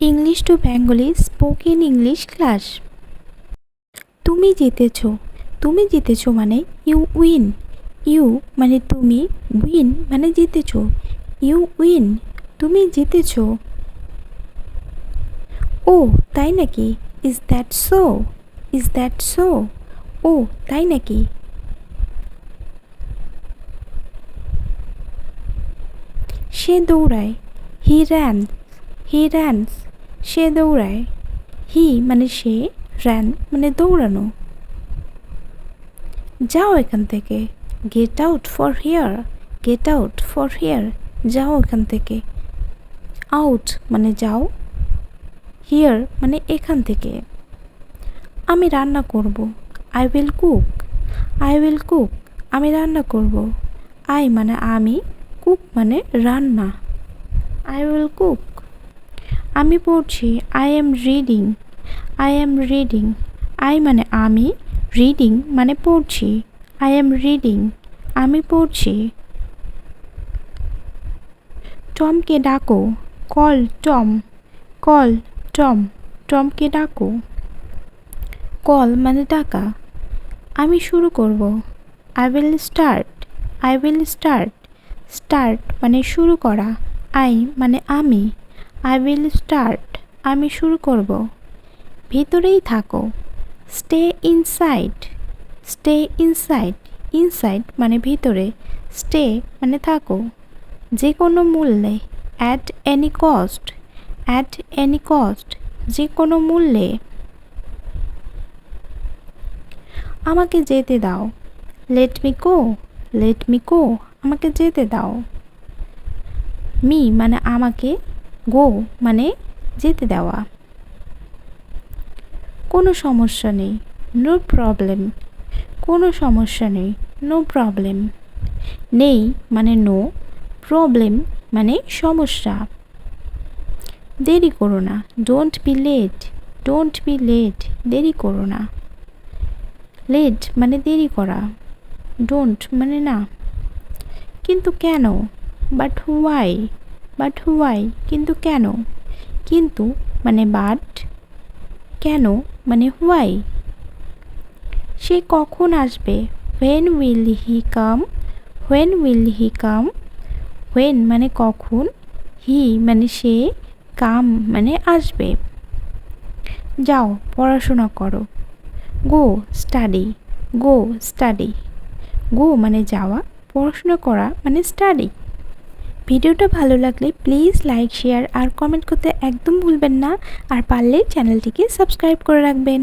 English to Bengali spoken English class. তুমি জিতেছো। তুমি জিতেছো মানে ইউ উইন। ইউ মানে তুমি, উইন মানে জিতেছো। ইউ উইন, তুমি জিতেছো। ও তাই নাকি? Is that so? Is that so? ও তাই নাকি? সে দৌড়ায়। He ran. হি র্যানস, সে দৌড়ায়। হি মানে সে, র্যান মানে দৌড়ানো। যাও এখান থেকে। Get out for here. Get out for here, যাও এখান থেকে। আউট মানে যাও, হিয়ার মানে এখান থেকে। আমি রান্না করব। I will cook. I will cook, আমি রান্না করব। আই মানে আমি, কুক মানে রান্না। I will cook. আমি পড়ছি। I am reading. I am reading, I মানে আমি, রিডিং মানে পড়ছি। আই এম রিডিং, আমি পড়ছি। টমকে ডাকো। Call Tom. কল টম, টমকে ডাকো। কল মানে ডাকা। আমি শুরু করব। I will start. I will start, start মানে শুরু করা। আই মানে আমি, আই উইল স্টার্ট, আমি শুরু করব। ভিতরেই থাকো। Stay inside. Stay inside, inside মানে ভিতরে, স্টে মানে থাকো। যে কোনো মূল্যে। At any cost. At any cost, যে কোনো মূল্যে। আমাকে যেতে দাও। Let me go. Let me go, আমাকে যেতে দাও। মি মানে আমাকে, গো মানে যেতে দেওয়া। কোনো সমস্যা নেই। No problem. কোনো সমস্যা নেই। No problem. নেই মানে নো, প্রবলেম মানে সমস্যা। দেরি করো না। Don't be late. Don't be late, দেরি করো না। লেট মানে দেরি করা। ডোন্ট মানে না। কিন্তু কেন? But why. বাট হোয়াই, কিন্তু কেন? কিন্তু মানে বাট, কেন মানে হোয়াই। সে কখন আসবে? When will he come. When will he come, when মানে কখন, হি মানে সে, কাম মানে আসবে। যাও পড়াশোনা করো। গো স্টাডি। গো স্টাডি, গো মানে যাওয়া, পড়াশোনা করা মানে স্টাডি। ভিডিওটা ভালো লাগলে প্লিজ লাইক, শেয়ার আর কমেন্ট করতে একদম ভুলবেন না। আর পারলে চ্যানেলটিকে সাবস্ক্রাইব করে রাখবেন।